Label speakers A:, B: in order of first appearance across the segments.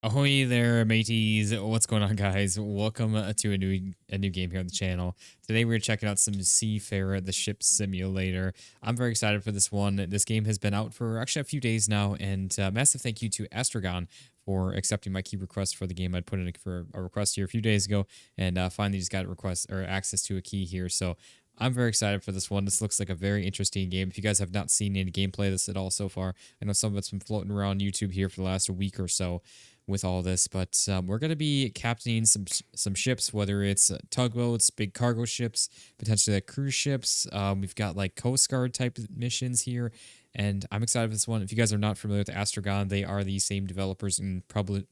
A: Ahoy there, mateys! What's going on, guys? Welcome to a new game here on the channel. Today we're checking out some Seafarer, the ship simulator. I'm very excited for this one. This game has been out for actually a few days now, and massive thank you to Astragon for accepting my key request for the game. I'd put in for a request here a few days ago, and finally just got a request or access to a key here. So I'm very excited for this one. This looks like a very interesting game. If you guys have not seen any gameplay of this at all so far, I know some of it's been floating around YouTube here for the last week or so with all this, but we're going to be captaining some ships, whether it's tugboats, big cargo ships, potentially like cruise ships. We've got like Coast Guard type missions here, and I'm excited for this one. If you guys are not familiar with Astragon, they are the same developers and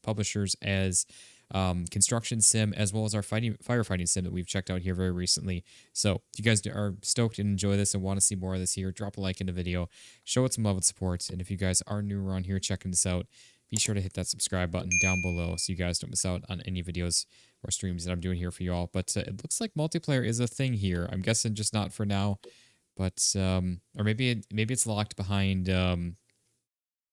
A: publishers as Construction Sim, as well as our firefighting sim that we've checked out here very recently. So if you guys are stoked and enjoy this and want to see more of this here, drop a like in the video, show it some love and support, and if you guys are new around here checking this out, be sure to hit that subscribe button down below so you guys don't miss out on any videos or streams that I'm doing here for you all. But it looks like multiplayer is a thing here. I'm guessing just not for now, but or maybe it's locked behind.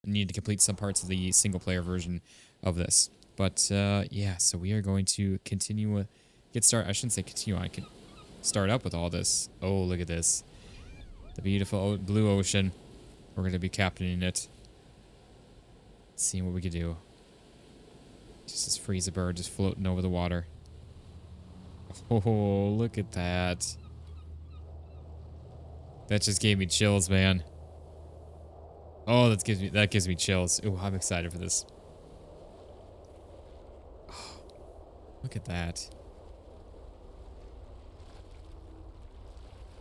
A: Need to complete some parts of the single player version of this. But yeah, so we are going to continue. Get started. I shouldn't say continue. I can start up with all this. Oh, look at this, the beautiful blue ocean. We're going to be captaining it. Seeing what we could do. Just freeze a bird just floating over the water. Oh, look at that. That just gave me chills, man. Oh, that gives me chills. Oh, I'm excited for this. Oh, look at that.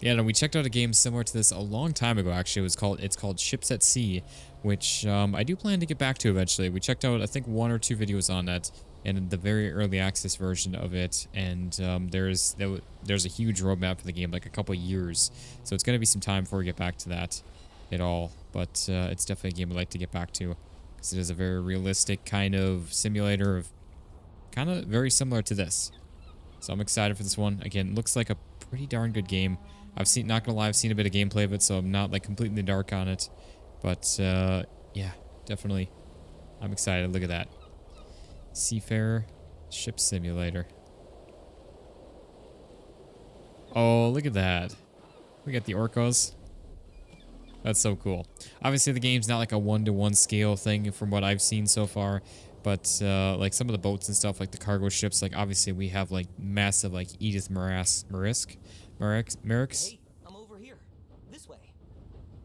A: Yeah, no, we checked out a game similar to this a long time ago. Actually, it's called Shipsatsea, which I do plan to get back to eventually. We checked out, I think, 1 or 2 videos on that, and the very early access version of it. And there's a huge roadmap for the game, like a couple of years. So it's gonna be some time before we get back to that at all. But it's definitely a game I'd like to get back to because it is a very realistic kind of simulator of kind of very similar to this. So I'm excited for this one. Again, looks like a pretty darn good game. Not gonna lie, I've seen a bit of gameplay of it, so I'm not like completely in the dark on it. But yeah, definitely, I'm excited. Look at that, Seafarer, ship simulator. Oh, look at that. We got the orcas. That's so cool. Obviously, the game's not like a 1-to-1 scale thing from what I've seen so far. But like some of the boats and stuff, like the cargo ships, like obviously we have like massive like Edith Merrick's.
B: Hey, I'm over here. This way.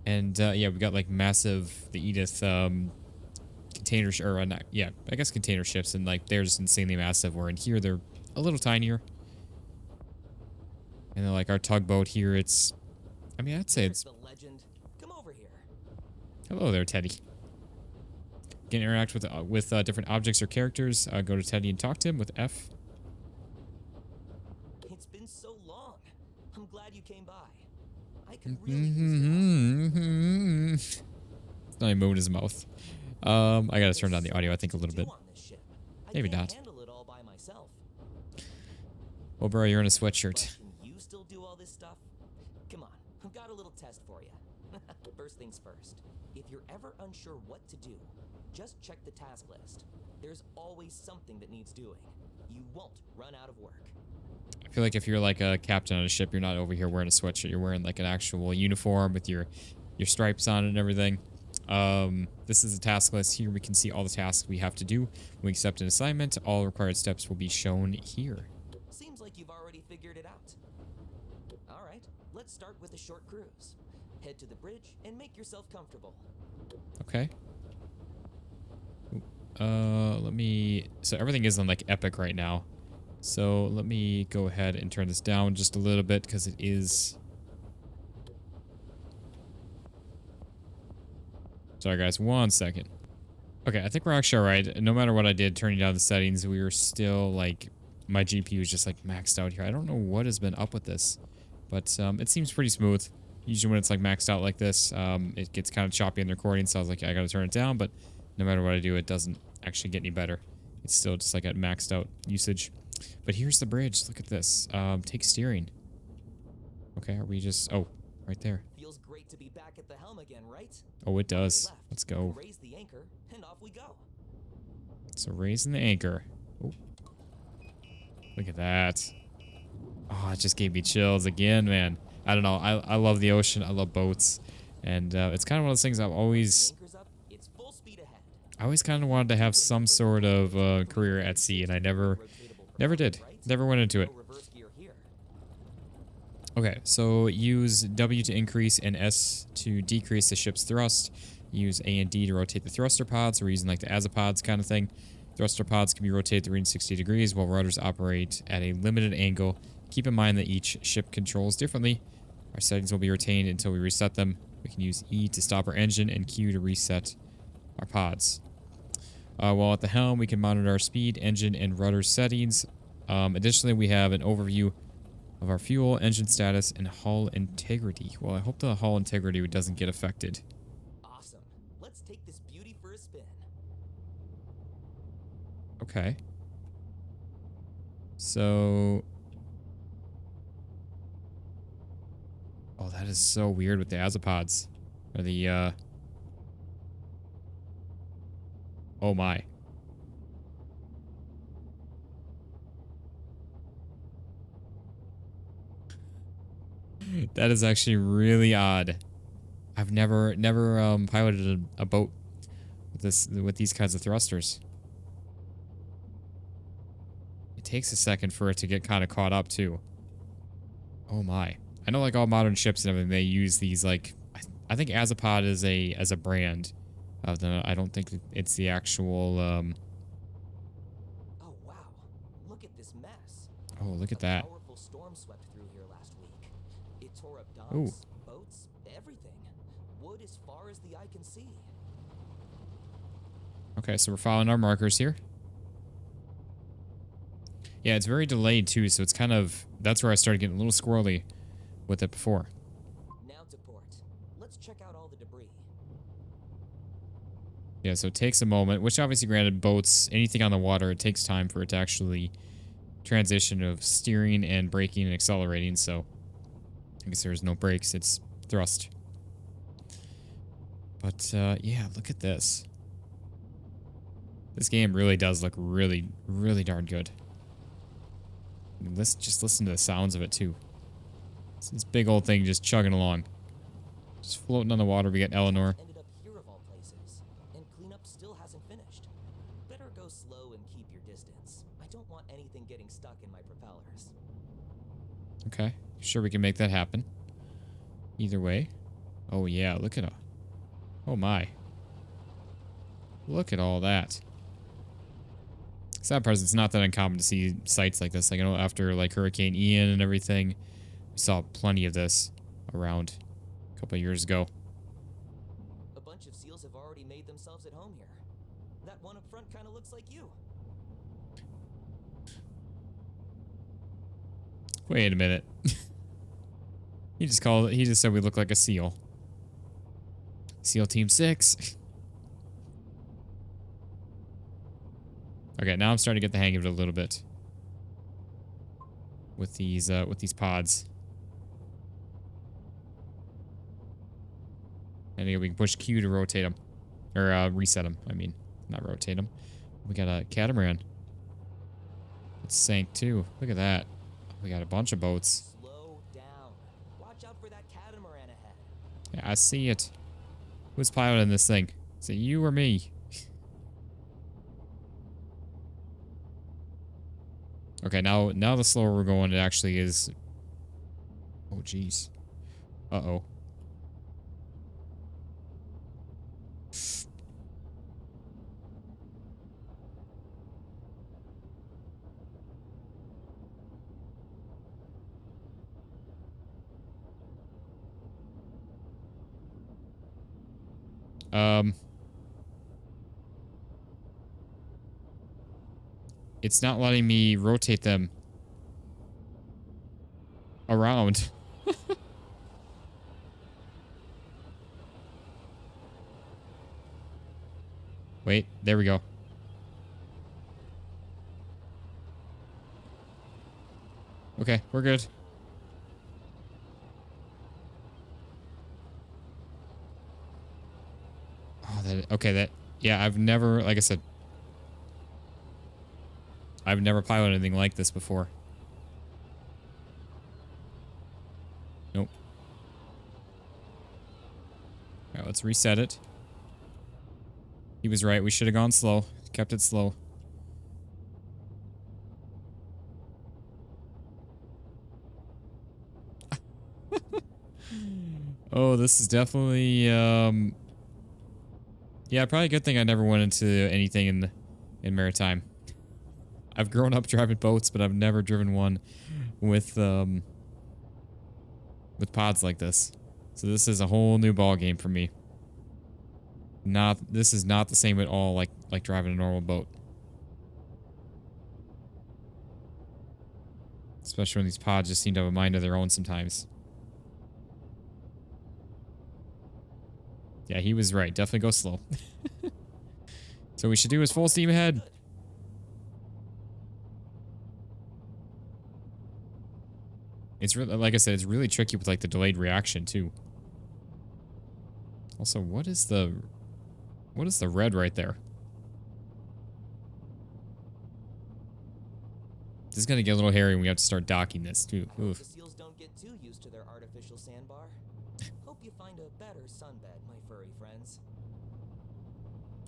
A: And yeah, we got like massive the Edith container or not, yeah, I guess container ships, and like they're just insanely massive. Where in here they're a little tinier. And then like our tugboat here, it's, I mean, I'd say it's
B: the legend. Come over here.
A: Hello there, Teddy. Can interact with different objects or characters. Go to Teddy and talk to him with F.
B: It's been so long. I'm glad you came by. I could really use
A: It's not even moving his mouth. I gotta turn down the audio, I think, a little bit. Maybe not.
B: Handle it all by myself.
A: Well, bro, you're in a sweatshirt.
B: Can you still do all this stuff? Come on, I've got a little test for you. First things first. If you're ever unsure what to do, just check the task list. There's always something that needs doing. You won't run out of work.
A: I feel like if you're like a captain on a ship, you're not over here wearing a sweatshirt. You're wearing like an actual uniform with your stripes on it and everything. This is a task list. Here we can see all the tasks we have to do. When we accept an assignment, all required steps will be shown here.
B: Seems like you've already figured it out. All right, let's start with a short cruise. Head to the bridge and make yourself comfortable.
A: Okay. So everything is on like epic right now. So let me go ahead and turn this down just a little bit because it is. Sorry guys, 1 second. Okay, I think we're actually alright. No matter what I did turning down the settings, we were still like, my GPU is just like maxed out here. I don't know what has been up with this, but it seems pretty smooth. Usually when it's like maxed out like this, it gets kind of choppy in the recording, so I was like, I gotta turn it down, but no matter what I do, it doesn't actually get any better. It's still just like at maxed out usage. But here's the bridge. Look at this. Take steering. Okay, are we just... Oh, right there.
B: Feels great to be back at the helm again, right?
A: Oh, it does. Let's go.
B: Raise the anchor, and off we go.
A: So raising the anchor. Oh, look at that. Oh, it just gave me chills again, man. I don't know. I love the ocean. I love boats. And it's kind of one of those things
B: Anchor's up. It's full speed ahead.
A: I always kind of wanted to have some sort of career at sea, and I never did. Never went into it.
B: No reverse gear here.
A: Okay, so use W to increase and S to decrease the ship's thrust. Use A and D to rotate the thruster pods. We're using like the azipods kind of thing. Thruster pods can be rotated 360 degrees while rudders operate at a limited angle. Keep in mind that each ship controls differently. Our settings will be retained until we reset them. We can use E to stop our engine and Q to reset our pods. While at the helm, we can monitor our speed, engine, and rudder settings. Additionally, we have an overview of our fuel, engine status, and hull integrity. Well, I hope the hull integrity doesn't get affected.
B: Awesome. Let's take this beauty for a spin.
A: Okay. So... Oh, that is so weird with the azipods. Or the, Oh my. That is actually really odd. I've never piloted a boat with these kinds of thrusters. It takes a second for it to get kind of caught up too. Oh my. I know like all modern ships and everything, they use these like I think Azipod is as a brand. I don't think it's the actual
B: Oh wow. Look at this mess.
A: Oh, look at that.
B: A powerful storm swept through here last week. It tore up docks,
A: Ooh.
B: boats, everything. Wood as far as the eye can see.
A: Okay, so we're following our markers here. Yeah, it's very delayed too, so it's kind of that's where I started getting a little squirrely with it before.
B: Now to port. Let's check out all the debris.
A: Yeah, so it takes a moment, which obviously granted boats, anything on the water, it takes time for it to actually transition of steering and braking and accelerating, so I guess there's no brakes, it's thrust. But yeah, look at this. This game really does look really, really darn good. I mean, just listen to the sounds of it too. It's this big old thing just chugging along. Just floating on the water, we got Eleanor.
B: Ended up here of all places, and cleanup still hasn't finished. Better go slow and keep your distance. I don't want anything getting stuck in my propellers.
A: Okay, sure we can make that happen. Either way. Oh yeah, look at it. Oh my. Look at all that. Sad part is it's not that uncommon to see sites like this. Like I know after like Hurricane Ian and everything, we saw plenty of this around a couple of years ago.
B: A bunch of seals have already made themselves at home here. That one up front kind of looks like you.
A: Wait a minute. He just said we look like a seal. SEAL Team 6. Okay, now I'm starting to get the hang of it a little bit. With these pods. And we can push Q to rotate them. Or reset them, I mean. Not rotate them. We got a catamaran. It sank too. Look at that. We got a bunch of boats.
B: Slow down. Watch out for that catamaran ahead.
A: Yeah, I see it. Who's piloting this thing? Is it you or me? Okay, now the slower we're going, it actually is... Oh, jeez. Uh-oh. It's not letting me rotate them around. Wait, there we go. Okay, we're good. Oh, okay, yeah, I've never, like I said, I've never piloted anything like this before. Nope. All right, let's reset it. He was right. We should have gone slow. Kept it slow. Oh, this is definitely, yeah, probably a good thing I never went into anything in maritime. I've grown up driving boats, but I've never driven one with pods like this. So this is a whole new ball game for me. This is not the same at all like driving a normal boat. Especially when these pods just seem to have a mind of their own sometimes. Yeah, he was right. Definitely go slow. So what we should do is full steam ahead. It's really, like I said, it's really tricky with like the delayed reaction too. Also, what is the red right there? This is gonna get a little hairy when we have to start docking this too. Oof.
B: The seals don't get too used to their artificial sandbar. Hope you find a better sunbed, my furry friends.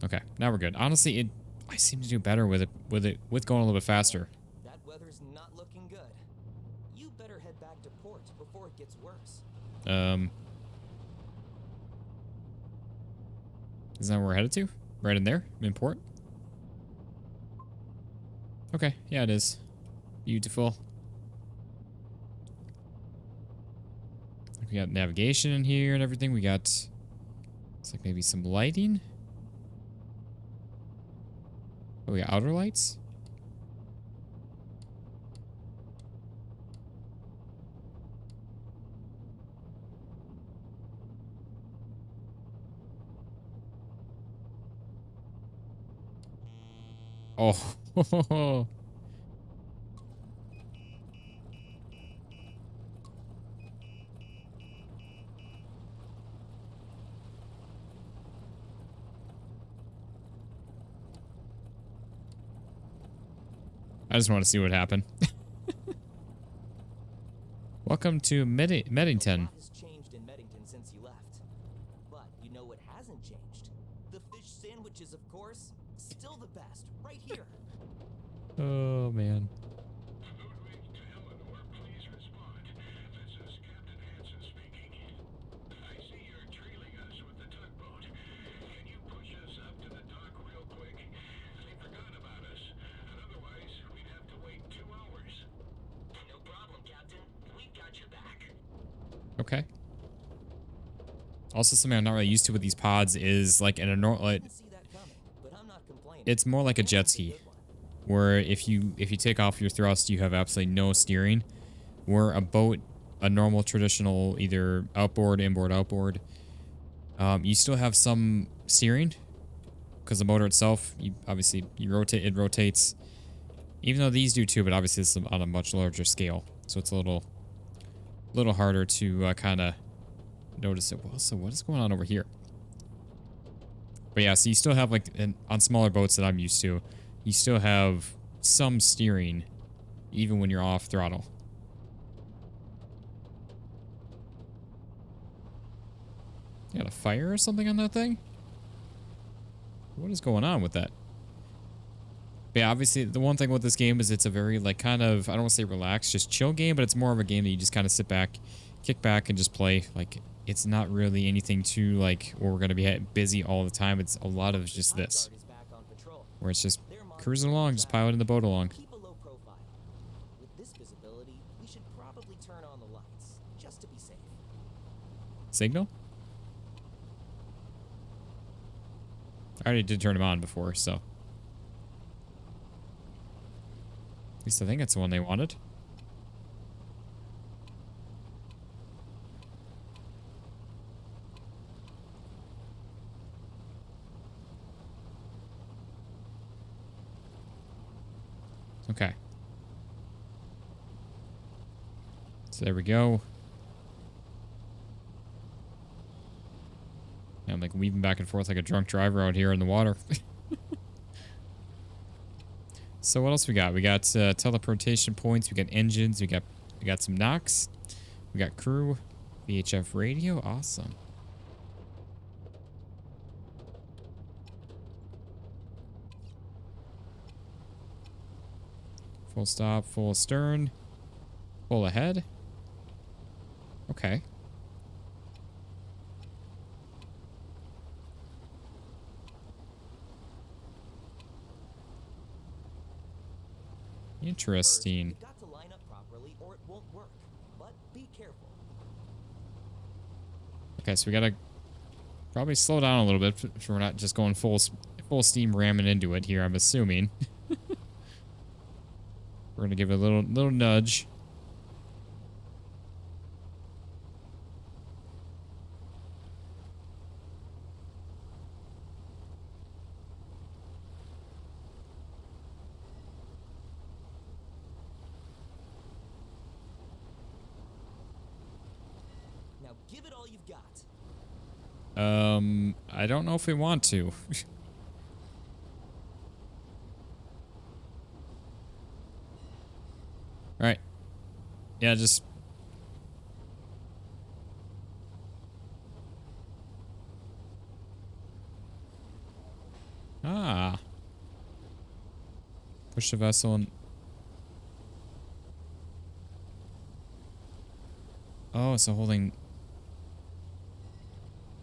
A: Okay, now we're good. Honestly, I seem to do better with going a little bit faster.
B: That weather's not looking good. You better head back to port before it gets worse.
A: Isn't that where we're headed to? Right in there? In port? Okay, yeah, it is. Beautiful. We got navigation in here and everything. We got, it's like maybe some lighting. Oh, we got outer lights? Oh. I just want to see what happened. Welcome to Meddington.
B: A lot has changed in Meddington since you left. But you know what hasn't changed? The fish sandwiches, of course. Still the best. Right here.
A: Oh, man.
C: I see you're trailing us with the tugboat. Can you push us up to the dock real quick? They forgot about us, and otherwise we'd have to wait 2 hours. No problem, Captain. We've got your back.
A: Okay. Also, something I'm not really used to with these pods is like in a normal.
B: Didn't see that coming, but I'm not complaining.
A: It's more like a jet
B: That's
A: ski,
B: good one.
A: where if you take off your thrust, you have absolutely no steering. Where a boat, a normal traditional either outboard, inboard, outboard, you still have some steering because the motor itself, you rotate, it rotates. Even though these do too, but obviously it's on a much larger scale, so it's a little harder to kind of notice it. Well, so what is going on over here? But yeah, so you still have like on smaller boats that I'm used to, you still have some steering even when you're off throttle. You got a fire or something on that thing? What is going on with that? But yeah, obviously the one thing with this game is it's a very like kind of, I don't want to say relaxed, just chill game, but it's more of a game that you just kind of sit back, kick back and just play. Like it's not really anything too like where we're going to be busy all the time. It's a lot of just this,
B: Lifeguard is back on patrol.
A: where it's just
B: They're monitoring
A: cruising along, just
B: traffic.
A: piloting the boat along.
B: Keep a low profile. With this visibility, we should probably turn on the lights, just to be safe.
A: Signal? I already did turn them on before, so. At least I think that's the one they wanted. Okay. So there we go. Yeah, I'm like weaving back and forth like a drunk driver out here in the water. So what else we got? We got teleportation points. We got engines. We got some knocks. We got crew. VHF radio. Awesome. Full stop. Full stern. Full ahead. Okay. Interesting.
B: You've got to line up properly or it won't work. But be careful.
A: Okay, so we gotta probably slow down a little bit so we're not just going full steam ramming into it here, I'm assuming. We're gonna give it a little nudge.
B: Now give it all you've got.
A: I don't know if we want to. All right. Yeah, just... Ah. Push the vessel and... Oh, so holding...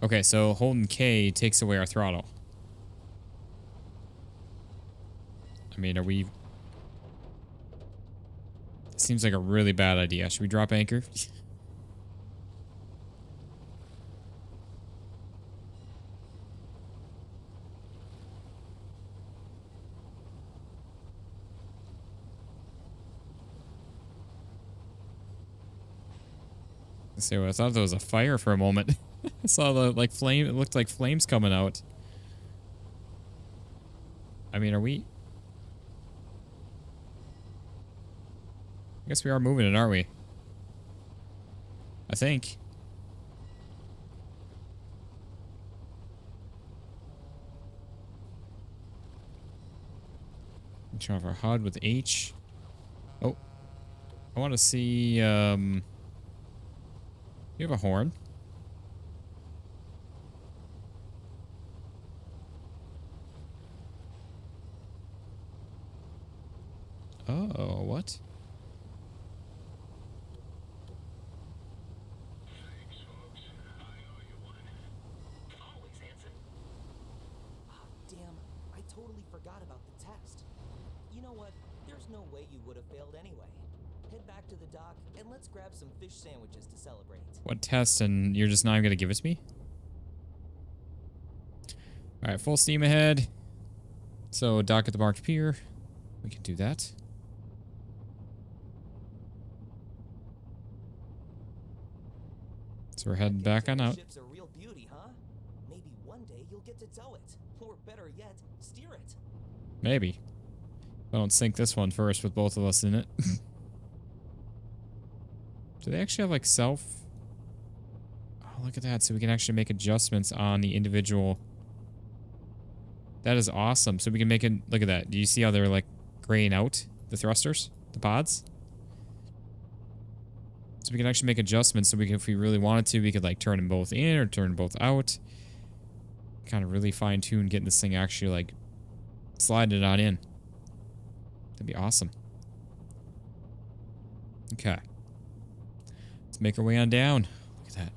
A: Okay, so holding K takes away our throttle. I mean, are we... Seems like a really bad idea. Should we drop anchor? So I thought there was a fire for a moment. I saw the flame. It looked like flames coming out. I mean, are we? I guess we are moving it, aren't we? I think. Turn off our HUD with H. Oh. I want to see, you have a horn. Oh, what?
C: Thanks, folks. I owe you one.
B: Always, Hanson. Ah, damn. I totally forgot about the test. You know what? There's no way you would have failed anyway. Head back to the dock and let's grab some fish sandwiches to celebrate.
A: What test? And you're just not even gonna give it to me? All right, full steam ahead. So dock at the marked pier. We can do that. So we're heading back on out.
B: Ship's a real beauty, huh? Maybe one day you'll get to tow it, or better yet, steer it.
A: Maybe. If I don't sink this one first with both of us in it. Do they actually have like self? Oh, look at that. So we can actually make adjustments on the individual. That is awesome. So we can make it. Look at that. Do you see how they're like graying out the thrusters, the pods? So we can actually make adjustments. So we can, if we really wanted to, we could like turn them both in or turn both out. Kind of really fine tune getting this thing actually like sliding it on in. That'd be awesome. Okay. Let's make our way on down. Look at that.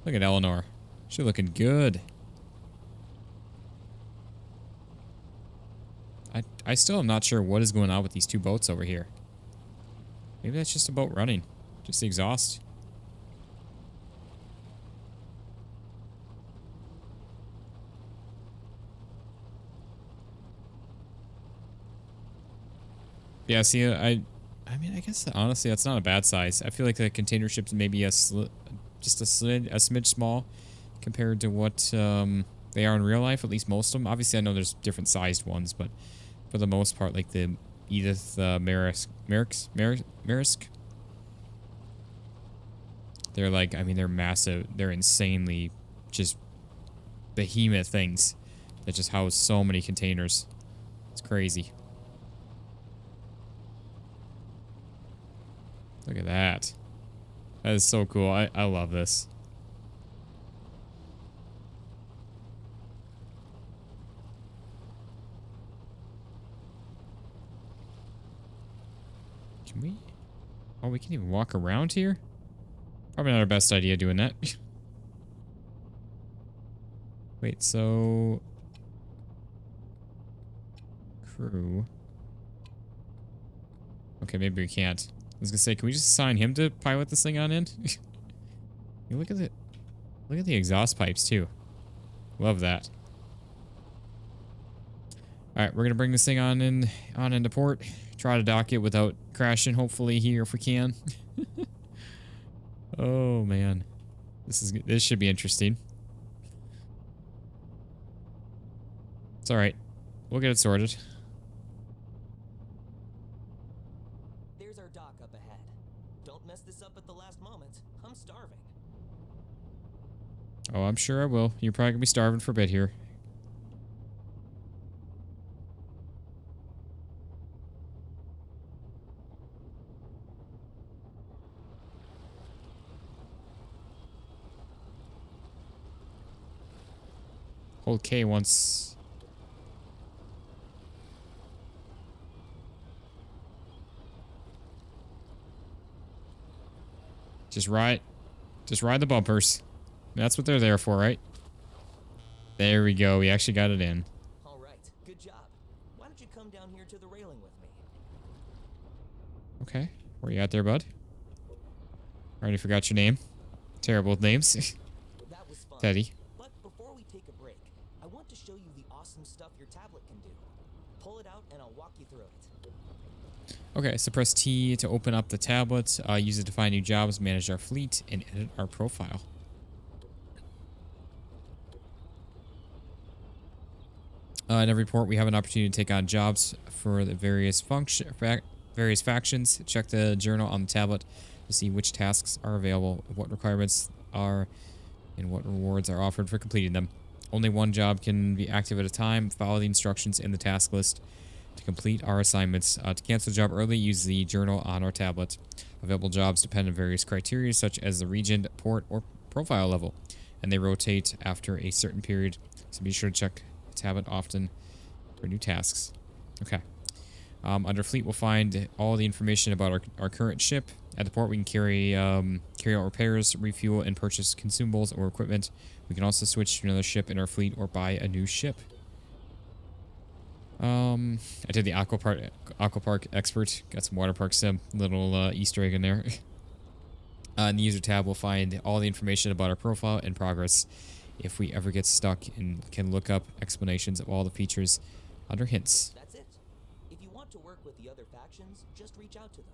A: Look at Eleanor. She's looking good. I still am not sure what is going on with these two boats over here. Maybe that's just a boat running. Just the exhaust. Yeah, see, I mean, I guess honestly that's not a bad size. I feel like the container ships maybe just a smidge small compared to what they are in real life. At least most of them. Obviously, I know there's different sized ones, but for the most part, like the Edith Marisk, they're like, I mean, they're massive. They're insanely just behemoth things that just house so many containers. It's crazy. Look at that. That is so cool. I love this. Can we? Oh, we can even walk around here? Probably not our best idea doing that. Wait, so... Crew. Okay, maybe we can't. I was gonna say, can we just assign him to pilot this thing on in? You look at it. Look at the exhaust pipes too. Love that. All right, we're gonna bring this thing on into port. Try to dock it without crashing. Hopefully here if we can. Oh man, this should be interesting. It's all right. We'll get it sorted.
B: There's our dock up ahead. Don't mess this up at the last moment. I'm starving.
A: Oh, I'm sure I will. You're probably gonna be starving for a bit here. Hold K once. Just ride the bumpers. That's what they're there for, right? There we go. We actually got it in.
B: All right, good job. Why don't you come down here to the railing with me?
A: Okay. Where you at there, bud? Already forgot your name. Terrible with names.
B: That was fun.
A: Teddy.
B: But before we take a break, I want to show you the awesome stuff your tablet can do. Pull it out and I'll walk you through it.
A: Okay, so press T to open up the tablet. Use it to find new jobs, manage our fleet, and edit our profile. In every port, we have an opportunity to take on jobs for the various factions. Check the journal on the tablet to see which tasks are available, what requirements are, and what rewards are offered for completing them. Only one job can be active at a time. Follow the instructions in the task list to complete our assignments. To cancel a job early, use the journal on our tablet. Available jobs depend on various criteria, such as the region, port, or profile level, and they rotate after a certain period, so be sure to check the tablet often for new tasks. Okay. Under fleet, we'll find all the information about our current ship. At the port, we can carry out repairs, refuel, and purchase consumables or equipment. We can also switch to another ship in our fleet or buy a new ship. I did the Aquapark expert. Got some water park sim. Little Easter egg in there. In the user tab, we'll find all the information about our profile and progress. If we ever get stuck, and can look up explanations of all the features under hints.
B: That's it. If you want to work with the other factions, just reach out to them.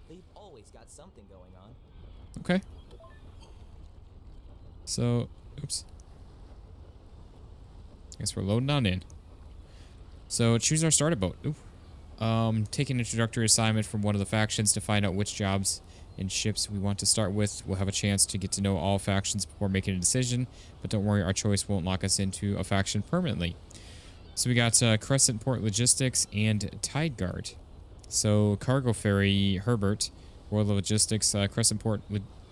B: They've always got something going on.
A: Okay. So, oops. Guess we're loading on in. So choose our starter boat. Ooh. Take an introductory assignment from one of the factions to find out which jobs and ships we want to start with. We'll have a chance to get to know all factions before making a decision, but don't worry, our choice won't lock us into a faction permanently. So we got Crescent Port Logistics and Tide Guard. So Cargo Ferry Herbert, World Logistics, Crescent Port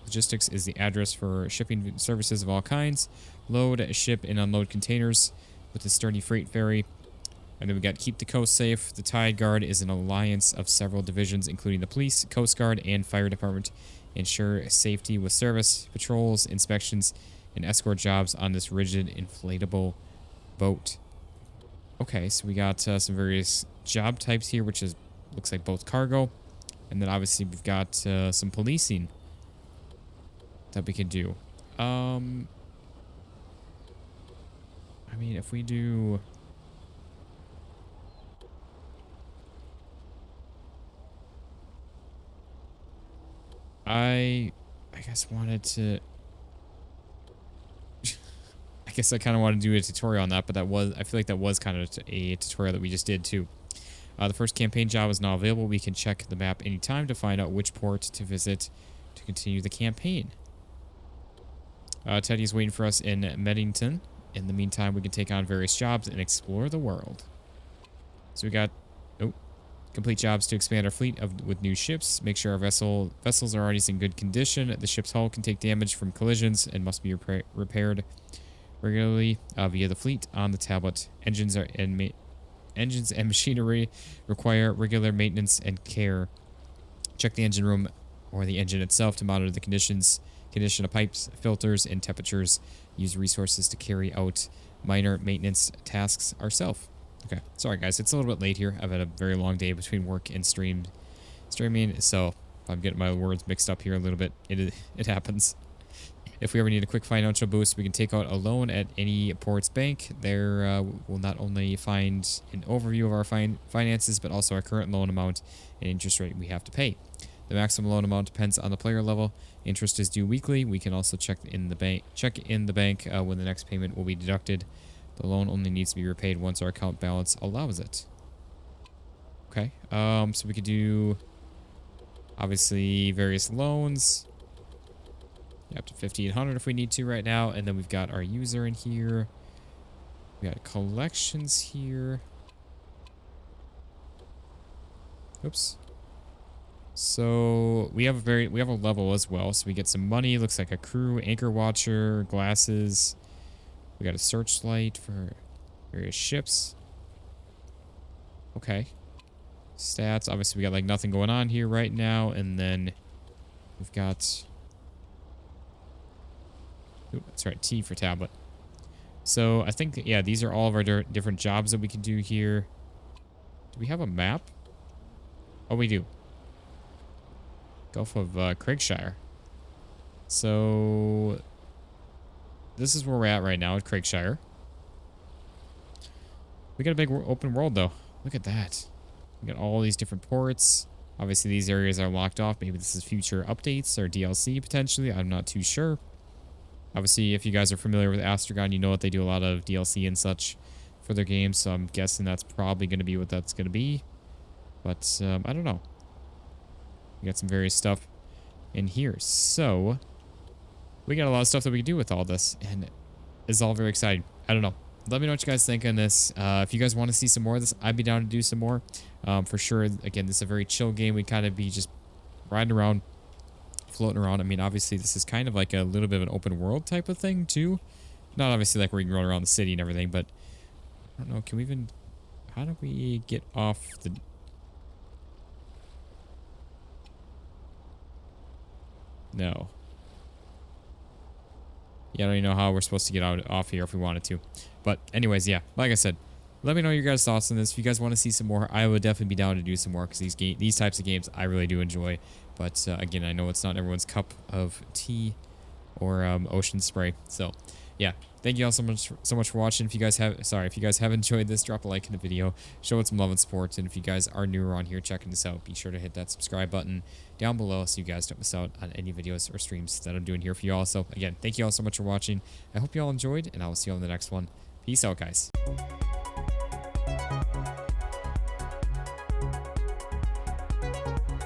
A: Logistics is the address for shipping services of all kinds. Load, ship, and unload containers with the sturdy freight ferry. And then we got Keep the Coast Safe. The Tide Guard is an alliance of several divisions, including the police, Coast Guard, and fire department. Ensure safety with service, patrols, inspections, and escort jobs on this rigid, inflatable boat. Okay, so we got some various job types here, which is looks like both cargo, and then obviously we've got some policing that we can do. I mean, if we do... I guess wanted to... I guess I kind of want to do a tutorial on that, but I feel like that was kind of a tutorial that we just did too. The first campaign job is now available. We can check the map anytime to find out which port to visit to continue the campaign. Teddy is waiting for us in Meddington. In the meantime, we can take on various jobs and explore the world. So we got, oh, complete jobs to expand our fleet with new ships. Make sure our vessels are always in good condition. The ship's hull can take damage from collisions and must be repaired regularly via the fleet on the tablet. Engines and machinery require regular maintenance and care. Check the engine room or the engine itself to monitor the condition of pipes, filters, and temperatures. Use resources to carry out minor maintenance tasks ourselves. Okay, sorry guys, it's a little bit late here. I've had a very long day between work and streaming, so I'm getting my words mixed up here a little bit. It happens. If we ever need a quick financial boost, we can take out a loan at any port's bank. There we'll not only find an overview of our finances, but also our current loan amount and interest rate we have to pay. The maximum loan amount depends on the player level. Interest is due weekly. We can also check in the bank when the next payment will be deducted. The loan only needs to be repaid once our account balance allows it. Okay, so we could do obviously various loans. Up to 1,500 if we need to right now. And then we've got our user in here. We got collections here. Oops. So we have a level as well. So we get some money. Looks like a crew, anchor watcher, glasses. We got a searchlight for various ships. Okay. Stats. Obviously we got like nothing going on here right now. And then we've got... Ooh, that's right, T for tablet. So I think, yeah, these are all of our different jobs that we can do here. Do we have a map? Oh, we do. Gulf of Craigshire. So this is where we're at right now at Craigshire. We got a big open world, though. Look at that. We got all these different ports. Obviously, these areas are locked off. Maybe this is future updates or DLC, potentially. I'm not too sure. Obviously, if you guys are familiar with Astragon, you know that they do a lot of DLC and such for their games, so I'm guessing that's probably going to be what that's going to be. But, I don't know. We got some various stuff in here. So, we got a lot of stuff that we can do with all this, and it's all very exciting. I don't know. Let me know what you guys think on this. If you guys want to see some more of this, I'd be down to do some more. For sure, again, this is a very chill game. We kind of be just riding around, floating around. I mean, obviously, this is kind of like a little bit of an open world type of thing, too. Not obviously like where you can run around the city and everything, but I don't know. Can we even... How do we get off the... No. Yeah, I don't even know how we're supposed to get off here if we wanted to. But anyways, yeah, like I said, let me know your guys' thoughts on this. If you guys want to see some more, I would definitely be down to do some more because these types of games I really do enjoy. But again, I know it's not everyone's cup of tea or ocean spray. So yeah, thank you all so much for watching. If you guys have enjoyed this, drop a like in the video, show it some love and support. And if you guys are new around here checking this out, be sure to hit that subscribe button down below so you guys don't miss out on any videos or streams that I'm doing here for you all. So again, thank you all so much for watching. I hope you all enjoyed, and I will see you on the next one. Peace out, guys.